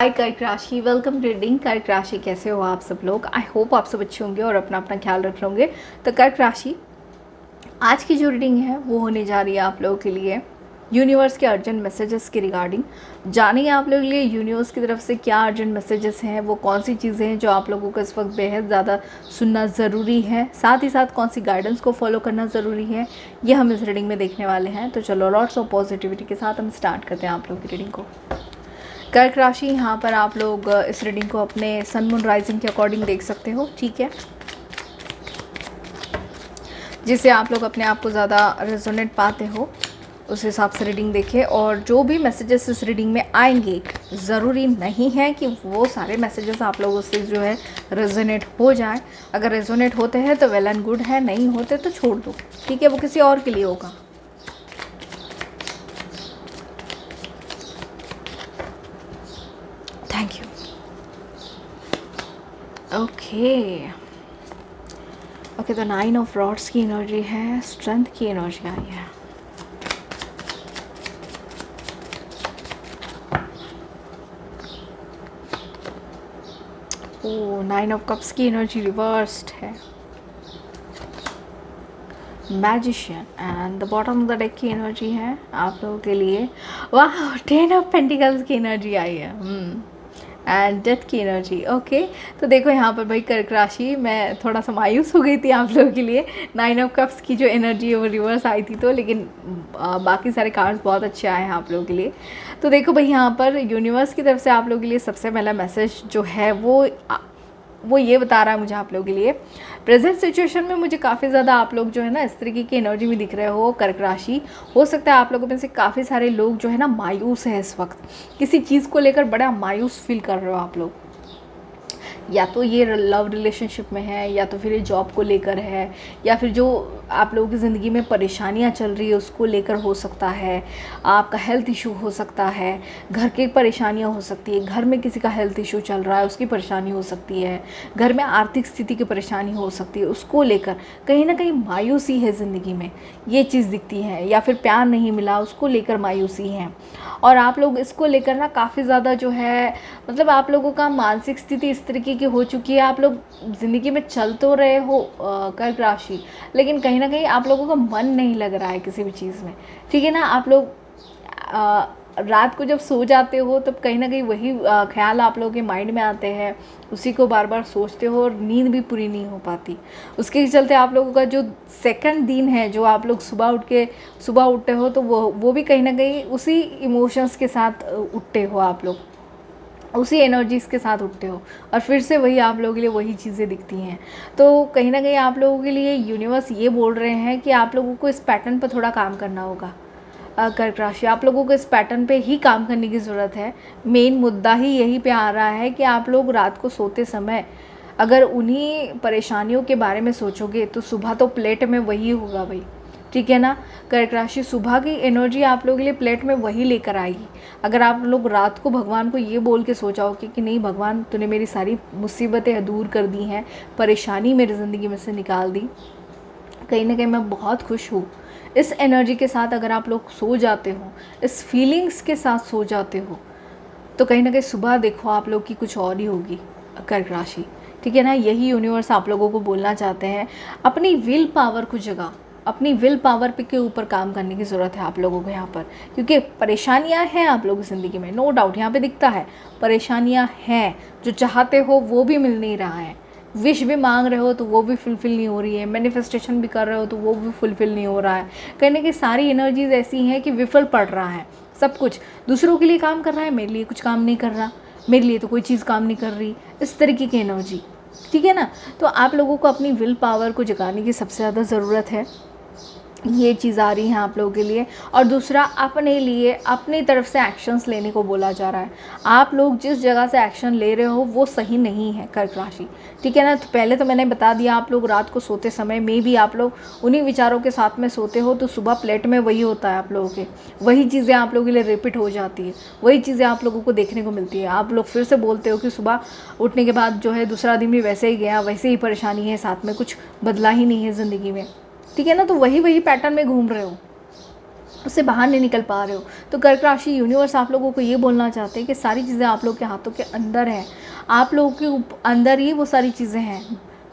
हाय कर्क राशि, welcome reading. कर्क राशि कैसे हो आप सब लोग? आई होप आप सब अच्छे होंगे और अपना अपना ख्याल रख रहे होंगे। तो कर्क राशि, आज की जो रीडिंग है वो होने जा रही है आप लोगों के लिए यूनिवर्स के अर्जेंट मैसेजेस के रिगार्डिंग। जानिए आप लोगों के लिए यूनिवर्स की तरफ से क्या अर्जेंट मैसेजेस हैं, वो कौन सी चीज़ें हैं जो आप लोगों को इस वक्त बेहद ज़्यादा सुनना ज़रूरी है, साथ ही साथ कौन सी गाइडेंस को फॉलो करना ज़रूरी है, ये हम इस रीडिंग में देखने वाले हैं। तो चलो, लॉट्स ऑफ पॉजिटिविटी के साथ हम स्टार्ट करते हैं आप लोगों की रीडिंग को। कर्क राशि, यहाँ पर आप लोग इस रीडिंग को अपने सन मून राइजिंग के अकॉर्डिंग देख सकते हो, ठीक है, जिससे आप लोग अपने आप को ज़्यादा रेजोनेट पाते हो उस हिसाब से रीडिंग देखें। और जो भी मैसेजेस इस रीडिंग में आएंगे, ज़रूरी नहीं है कि वो सारे मैसेजेस आप लोगों से जो है रेजोनेट हो जाए। अगर रेजोनेट होते हैं तो वेल एंड गुड है, नहीं होते तो छोड़ दो, ठीक है, वो किसी और के लिए होगा। Thank you. ओके, तो 9 ऑफ रॉड्स की एनर्जी है, स्ट्रेंथ की एनर्जी आई है। ओ, 9 ऑफ कप्स की एनर्जी रिवर्स्ड है, magician, and the bottom of the deck की एनर्जी है आप लोगों के लिए, वाह, 10 ऑफ पेंटिकल्स की एनर्जी आई है, एंड डेथ की एनर्जी। ओके, तो देखो यहाँ पर भाई कर्क राशि, मैं थोड़ा सा मायूस हो गई थी आप लोगों के लिए। 9 ऑफ कप्स की जो एनर्जी है वो रिवर्स आई थी, तो लेकिन बाकी सारे कार्ड्स बहुत अच्छे आए हैं आप लोगों के लिए। तो देखो भाई, यहाँ पर यूनिवर्स की तरफ से आप लोगों के लिए सबसे पहला मैसेज जो है वो ये बता रहा है मुझे आप लोगों के लिए, प्रेजेंट सिचुएशन में मुझे काफ़ी ज़्यादा आप लोग जो है ना इस तरीके की एनर्जी में दिख रहे हो कर्क राशि। हो सकता है आप लोगों में से काफ़ी सारे लोग जो है ना मायूस है इस वक्त, किसी चीज़ को लेकर बड़ा मायूस फील कर रहे हो आप लोग। या तो ये लव रिलेशनशिप में है, या तो फिर ये जॉब को लेकर है, या फिर जो आप लोगों की ज़िंदगी में परेशानियां चल रही है उसको लेकर हो सकता है, आपका हेल्थ इशू हो सकता है, घर की परेशानियां हो सकती है, घर में किसी का हेल्थ इशू चल रहा है उसकी परेशानी हो सकती है, घर में आर्थिक स्थिति की परेशानी हो सकती है, उसको लेकर कहीं ना कहीं मायूसी है ज़िंदगी में, ये चीज़ दिखती है। या फिर प्यार नहीं मिला उसको लेकर मायूसी है, और आप लोग इसको लेकर ना काफ़ी ज़्यादा जो है, मतलब आप लोगों का मानसिक स्थिति इस तरीके की हो चुकी है, आप लोग ज़िंदगी में चल तो रहे हो कर्क राशि, लेकिन कहीं ना कहीं आप लोगों का मन नहीं लग रहा है किसी भी चीज़ में, ठीक है ना। आप लोग रात को जब सो जाते हो तब कहीं ना कहीं वही ख्याल आप लोगों के माइंड में आते हैं, उसी को बार बार सोचते हो और नींद भी पूरी नहीं हो पाती। उसके चलते आप लोगों का जो सेकंड दिन है, जो आप लोग सुबह उठते हो, तो वो भी कहीं ना कहीं उसी इमोशंस के साथ उठते हो, आप लोग उसी एनर्जीज के साथ उठते हो, और फिर से वही आप लोगों के लिए वही चीज़ें दिखती हैं। तो कहीं ना कहीं आप लोगों के लिए यूनिवर्स ये बोल रहे हैं कि आप लोगों को इस पैटर्न पर थोड़ा काम करना होगा। कर्क राशि, आप लोगों को इस पैटर्न पे ही काम करने की ज़रूरत है। मेन मुद्दा ही यही पे आ रहा है कि आप लोग रात को सोते समय अगर उन्हीं परेशानियों के बारे में सोचोगे तो सुबह तो प्लेट में वही होगा भाई, ठीक है ना। कर्क राशि, सुबह की एनर्जी आप लोगों के लिए प्लेट में वही लेकर आएगी। अगर आप लोग रात को भगवान को ये बोल के सो जाओगे कि नहीं भगवान, तूने मेरी सारी मुसीबतें दूर कर दी हैं, परेशानी मेरी ज़िंदगी में से निकाल दी, कहीं ना कहीं मैं बहुत खुश हूँ, इस एनर्जी के साथ अगर आप लोग सो जाते हो, इस फीलिंग्स के साथ सो जाते हो, तो कहीं ना कहीं सुबह देखो आप लोग की कुछ और ही होगी कर्क राशि, ठीक है ना। यही यूनिवर्स आप लोगों को बोलना चाहते हैं। अपनी विल पावर को जगा, अपनी विल पावर पे के ऊपर काम करने की ज़रूरत है आप लोगों को यहाँ पर, क्योंकि परेशानियाँ हैं आप लोगों की ज़िंदगी में, नो डाउट यहाँ पे दिखता है परेशानियाँ हैं। जो चाहते हो वो भी मिल नहीं रहा है, विश भी मांग रहे हो तो वो भी फुलफ़िल नहीं हो रही है, मैनिफेस्टेशन भी कर रहे हो तो वो भी फुलफ़िल नहीं हो रहा है। कहीं ना कहीं सारी एनर्जीज ऐसी हैं कि विफल पड़ रहा है सब कुछ। दूसरों के लिए काम कर रहा है, मेरे लिए कुछ काम नहीं कर रहा, मेरे लिए तो कोई चीज़ काम नहीं कर रही, इस तरीके की एनर्जी, ठीक है ना। तो आप लोगों को अपनी विल पावर को जगाने की सबसे ज़्यादा ज़रूरत है, ये चीज़ आ रही है आप लोगों के लिए। और दूसरा, अपने लिए अपनी तरफ से एक्शंस लेने को बोला जा रहा है। आप लोग जिस जगह से एक्शन ले रहे हो वो सही नहीं है कर्क राशि, ठीक है ना। तो पहले तो मैंने बता दिया, आप लोग रात को सोते समय में भी आप लोग उन्हीं विचारों के साथ में सोते हो, तो सुबह प्लेट में वही होता है आप लोगों के, वही चीज़ें आप लोगों के लिए रिपीट हो जाती है, वही चीज़ें आप लोगों को देखने को मिलती है। आप लोग फिर से बोलते हो कि सुबह उठने के बाद जो है दूसरा दिन भी वैसे ही गया, वैसे ही परेशानी है, साथ में कुछ बदला ही नहीं है ज़िंदगी में, ठीक है ना। तो वही पैटर्न में घूम रहे हो। उससे बाहर नहीं निकल पा रहे हो। तो कर्क राशि यूनिवर्स आप लोगों को ये बोलना चाहते हैं कि सारी चीज़ें आप लोग के हाथों के अंदर है, आप लोगों के अंदर ही वो सारी चीज़ें हैं,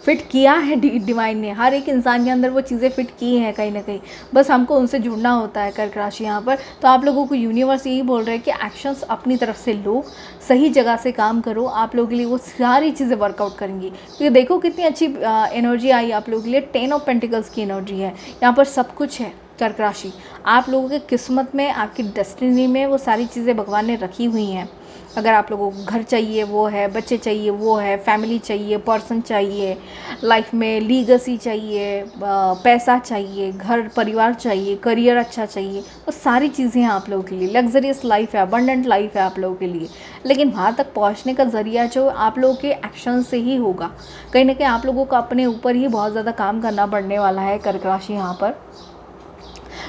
फिट किया है डिवाइन ने, हर एक इंसान के अंदर वो चीज़ें फिट की हैं कहीं ना कहीं, बस हमको उनसे जुड़ना होता है। कर्क राशि यहाँ पर तो आप लोगों को यूनिवर्स यही बोल रहे हैं कि एक्शंस अपनी तरफ से लो, सही जगह से काम करो, आप लोगों के लिए वो सारी चीज़ें वर्कआउट करेंगी। क्योंकि देखो कितनी अच्छी एनर्जी आई आप लोगों के लिए, 10 ऑफ पेंटिकल्स की एनर्जी है यहाँ पर, सब कुछ है। कर्क राशि आप लोगों के किस्मत में, आपकी डेस्टिनी में वो सारी चीज़ें भगवान ने रखी हुई हैं। अगर आप लोगों को घर चाहिए वो है, बच्चे चाहिए वो है, फैमिली चाहिए, पर्सन चाहिए, लाइफ में लीगेसी चाहिए, पैसा चाहिए, घर परिवार चाहिए, करियर अच्छा चाहिए, वो सारी चीज़ें हैं आप लोगों के लिए। लग्जरियस लाइफ है, अबंडेंट लाइफ है आप लोगों के लिए। लेकिन वहाँ तक पहुँचने का ज़रिया जो आप लोगों के एक्शन से ही होगा। कहीं ना कहीं आप लोगों को अपने ऊपर ही बहुत ज़्यादा काम करना पड़ने वाला है कर्क राशि यहाँ पर।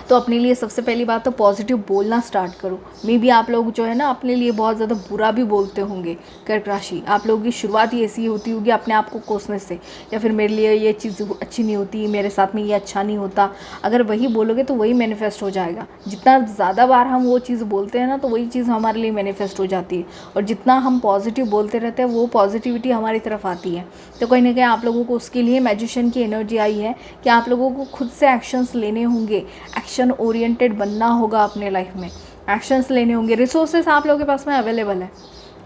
तो अपने लिए सबसे पहली बात तो पॉजिटिव बोलना स्टार्ट करो। मे बी आप लोग जो है ना अपने लिए बहुत ज़्यादा बुरा भी बोलते होंगे। कर्क राशि आप लोगों की शुरुआत ही ऐसी होती होगी अपने आप को कोसने से, या फिर मेरे लिए ये चीज़ अच्छी नहीं होती, मेरे साथ में ये अच्छा नहीं होता। अगर वही बोलोगे तो वही मैनिफेस्ट हो जाएगा। जितना ज़्यादा बार हम वो चीज़ बोलते हैं ना तो वही चीज़ हमारे लिए मैनिफेस्ट हो जाती है, और जितना हम पॉजिटिव बोलते रहते हैं वो पॉजिटिविटी हमारी तरफ आती है। तो कहीं ना कहीं आप लोगों को उसके लिए मैजिशियन की एनर्जी आई है कि आप लोगों को खुद से एक्शंस लेने होंगे, एक्शन ओरिएंटेड बनना होगा अपने लाइफ में, एक्शंस लेने होंगे। रिसोर्सेस आप लोगों के पास में अवेलेबल है,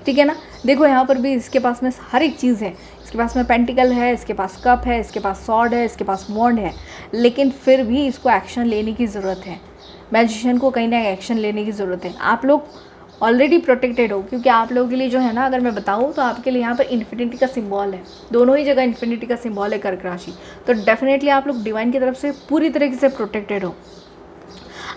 ठीक है ना। देखो यहाँ पर भी इसके पास में हर एक चीज़ है, इसके पास में पेंटिकल है, इसके पास कप है, इसके पास सॉर्ड है, इसके पास वॉन्ड है, लेकिन फिर भी इसको एक्शन लेने की ज़रूरत है। मैजिशियन को कहीं ना एक्शन लेने की ज़रूरत है। आप लोग ऑलरेडी प्रोटेक्टेड हो, क्योंकि आप लोगों के लिए जो है ना, अगर मैं बताऊँ तो आपके लिए यहाँ पर इन्फिनिटी का सिंबल है, दोनों ही जगह इन्फिनिटी का सिंबल है कर्क राशि। तो डेफिनेटली आप लोग डिवाइन की तरफ से पूरी तरीके से प्रोटेक्टेड हो।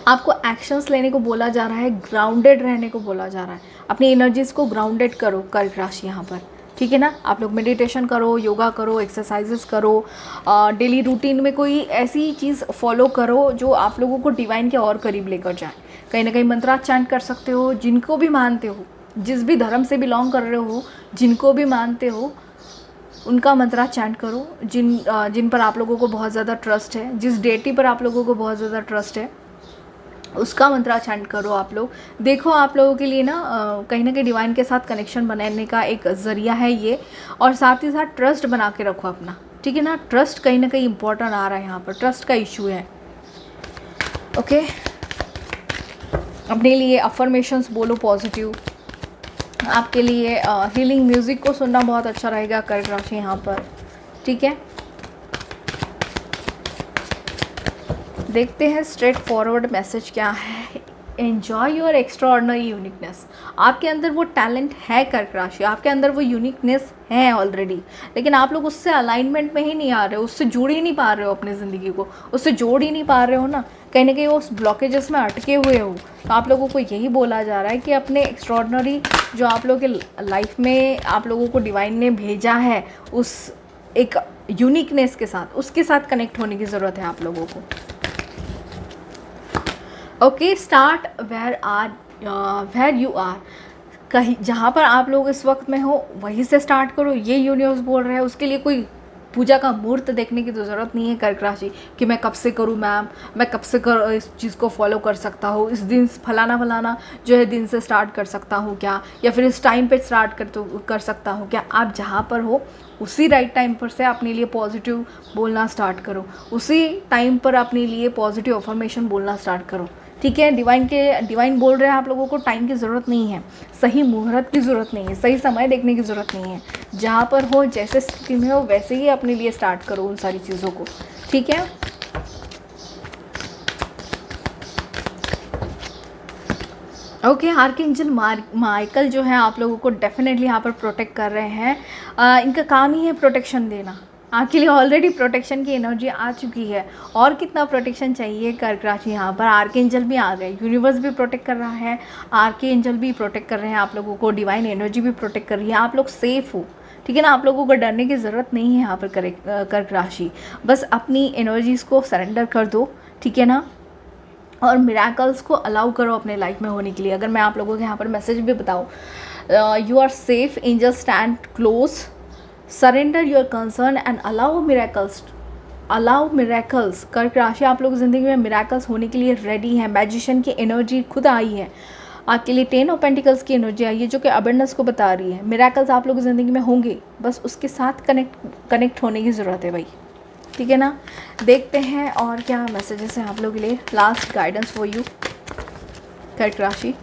आपको एक्शंस लेने को बोला जा रहा है, ग्राउंडेड रहने को बोला जा रहा है। अपनी एनर्जीज को ग्राउंडेड करो कर्क राशि यहाँ पर, ठीक है ना। आप लोग मेडिटेशन करो, योगा करो, एक्सरसाइजेस करो, डेली रूटीन में कोई ऐसी चीज़ फॉलो करो जो आप लोगों को डिवाइन के और करीब लेकर जाए। कहीं ना कहीं मंत्रा चैंट कर सकते हो, जिनको भी मानते हो, जिस भी धर्म से बिलोंग कर रहे हो, जिनको भी मानते हो उनका मंत्रा चैंट करो। जिन पर आप लोगों को बहुत ज़्यादा ट्रस्ट है, जिस डेटी पर आप लोगों को बहुत ज़्यादा ट्रस्ट है, उसका मंत्रा चैंट करो आप लोग। देखो आप लोगों के लिए ना कहीं ना कहीं डिवाइन के साथ कनेक्शन बनाने का एक ज़रिया है ये, और साथ ही साथ ट्रस्ट बना के रखो अपना, ठीक है ना। ट्रस्ट कहीं ना कहीं इंपॉर्टेंट आ रहा है यहाँ पर, ट्रस्ट का इशू है। ओके, अपने लिए अफर्मेशंस बोलो पॉजिटिव। आपके लिए हीलिंग म्यूज़िक को सुनना बहुत अच्छा रहेगा कर्क राशि यहाँ पर, ठीक है। देखते हैं स्ट्रेट फॉरवर्ड मैसेज क्या है। Enjoy your extraordinary uniqueness. आपके अंदर वो टैलेंट है कर्क राशि, आपके अंदर वो यूनिकनेस है ऑलरेडी, लेकिन आप लोग उससे अलाइनमेंट में ही नहीं आ रहे हो, उससे जुड़ ही नहीं पा रहे हो, अपनी ज़िंदगी को उससे जोड़ ही नहीं पा रहे हो ना, कहीं ना कहीं वो उस ब्लॉकेजेस में अटके हुए हो। तो आप लोगों को यही बोला जा रहा है कि अपने एक्स्ट्राऑर्डिनरी जो आप लोगों के लाइफ में आप लोगों को डिवाइन ने भेजा है, उस एक यूनिकनेस के साथ, उसके साथ कनेक्ट होने की ज़रूरत है आप लोगों को। Okay, start where you are. कहीं जहाँ पर आप लोग इस वक्त में हो वहीं से स्टार्ट करो, ये यूनिवर्स बोल रहे हैं। उसके लिए कोई पूजा का मुहूर्त देखने की तो ज़रूरत नहीं है कर्क राशि कि मैं कब से करूँ मैम, मैं कब से इस चीज़ को फॉलो कर सकता हूँ, इस दिन फलाना जो है दिन से स्टार्ट कर सकता हूँ क्या, या फिर इस टाइम पे स्टार्ट कर सकता हूँ क्या। आप जहाँ पर हो उसी राइट टाइम पर से अपने लिए पॉजिटिव बोलना स्टार्ट करो, उसी टाइम पर अपने लिए पॉजिटिव अफर्मेशन बोलना स्टार्ट करो, ठीक है। डिवाइन बोल रहे हैं आप लोगों को टाइम की ज़रूरत नहीं है, सही मुहूर्त की ज़रूरत नहीं है, सही समय देखने की ज़रूरत नहीं है। जहाँ पर हो, जैसे स्थिति में हो, वैसे ही अपने लिए स्टार्ट करो उन सारी चीज़ों को, ठीक है। ओके, आर्कएंजल माइकल जो है आप लोगों को डेफिनेटली यहाँ पर प्रोटेक्ट कर रहे हैं। इनका काम ही है प्रोटेक्शन देना। आपके लिए ऑलरेडी प्रोटेक्शन की एनर्जी आ चुकी है, और कितना प्रोटेक्शन चाहिए कर्क राशि। यहाँ पर आर्कएंजल भी आ गए, यूनिवर्स भी प्रोटेक्ट कर रहा है, आर्कएंजल भी प्रोटेक्ट कर रहे हैं आप लोगों को, डिवाइन एनर्जी भी प्रोटेक्ट कर रही है। आप लोग सेफ़ हो, ठीक है ना। आप लोगों को डरने की ज़रूरत नहीं है यहाँ पर कर्क राशि। बस अपनी एनर्जीज़ को सरेंडर कर दो, ठीक है ना, और मिराकल्स को अलाउ करो अपने लाइफ में होने के लिए। अगर मैं आप लोगों के यहाँ पर मैसेज भी बताऊँ, you are safe, angel stand close, surrender your concern and allow miracles allow miracles. कर्क राशि आप लोग ज़िंदगी में मिरेकल्स होने के लिए रेडी हैं। मैजिशियन की एनर्जी खुद आई है आपके लिए। 10 ऑफ पेंटिकल्स की एनर्जी आई है जो कि अबंडेंस को बता रही है। मिरेकल्स आप लोग ज़िंदगी में होंगे, बस उसके साथ कनेक्ट होने की ज़रूरत है भाई, ठीक है ना। देखते हैं और क्या मैसेजेस हैं आप लोगों के लिए। लास्ट गाइडेंस फॉर यू कर्क राशि,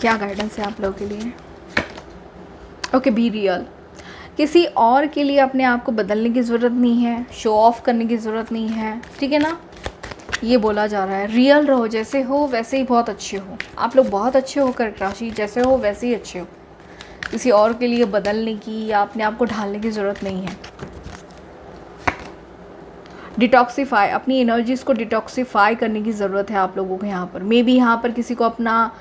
क्या गाइडेंस है आप लोगों के लिए। Okay, be real. किसी और के लिए अपने आप को बदलने की ज़रूरत नहीं है, शो ऑफ करने की ज़रूरत नहीं है, ठीक है ना। ये बोला जा रहा है रियल रहो, जैसे हो वैसे ही बहुत अच्छे हो। आप लोग बहुत अच्छे हो कर्क राशि, जैसे हो वैसे ही अच्छे हो। किसी और के लिए बदलने की या अपने आप को ढालने की ज़रूरत नहीं है। डिटॉक्सीफाई, अपनी एनर्जीज़ को डिटॉक्सीफाई करने की ज़रूरत है आप लोगों को यहाँ पर। मे बी यहाँ पर किसी को अपना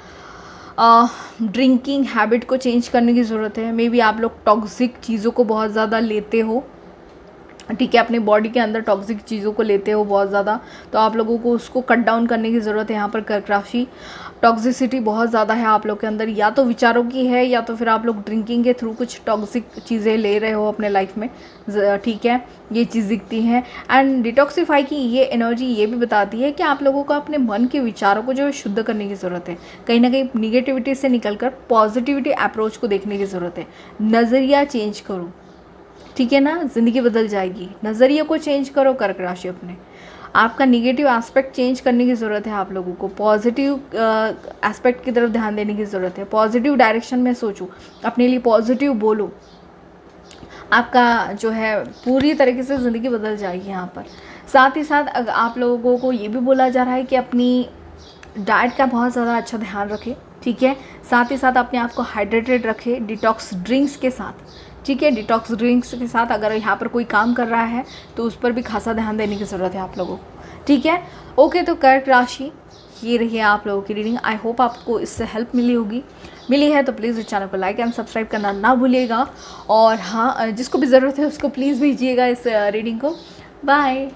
ड्रिंकिंग हैबिट को चेंज करने की ज़रूरत है। मे बी आप लोग टॉक्सिक चीज़ों को बहुत ज़्यादा लेते हो, ठीक है, अपने बॉडी के अंदर टॉक्सिक चीज़ों को लेते हो बहुत ज़्यादा, तो आप लोगों को उसको कट डाउन करने की ज़रूरत है यहाँ पर कर्क राशि। टॉक्सिसिटी बहुत ज़्यादा है आप लोग के अंदर, या तो विचारों की है या तो फिर आप लोग ड्रिंकिंग के थ्रू कुछ टॉक्सिक चीज़ें ले रहे हो अपने लाइफ में, ठीक है, ये चीज़ दिखती है। एंड डिटॉक्सीफाई की ये एनर्जी ये भी बताती है कि आप लोगों को अपने मन के विचारों को जो है शुद्ध करने की ज़रूरत है। कहीं ना कहीं निगेटिविटी से निकलकर पॉजिटिविटी अप्रोच को देखने की ज़रूरत है। नज़रिया चेंज करो, ठीक है ना, ज़िंदगी बदल जाएगी। नज़रिए को चेंज करो कर्क राशि, अपने आपका निगेटिव एस्पेक्ट चेंज करने की ज़रूरत है आप लोगों को। पॉजिटिव एस्पेक्ट की तरफ ध्यान देने की ज़रूरत है। पॉजिटिव डायरेक्शन में सोचो, अपने लिए पॉजिटिव बोलो, आपका जो है पूरी तरीके से ज़िंदगी बदल जाएगी यहाँ पर। साथ ही साथ आप लोगों को ये भी बोला जा रहा है कि अपनी डाइट का बहुत ज़्यादा अच्छा ध्यान रखें, ठीक है। साथ ही साथ अपने आप को हाइड्रेटेड रखें डिटॉक्स ड्रिंक्स के साथ, ठीक है। डिटॉक्स ड्रिंक्स के साथ अगर यहाँ पर कोई काम कर रहा है तो उस पर भी खासा ध्यान देने की ज़रूरत है आप लोगों को, ठीक है। ओके, तो कर्क राशि ये रही है आप लोगों की रीडिंग। आई होप आपको इससे हेल्प मिली है तो प्लीज़ इस चैनल को लाइक एंड सब्सक्राइब करना ना भूलिएगा। और हाँ, जिसको भी ज़रूरत है उसको प्लीज़ भेजिएगा इस रीडिंग को। बाय।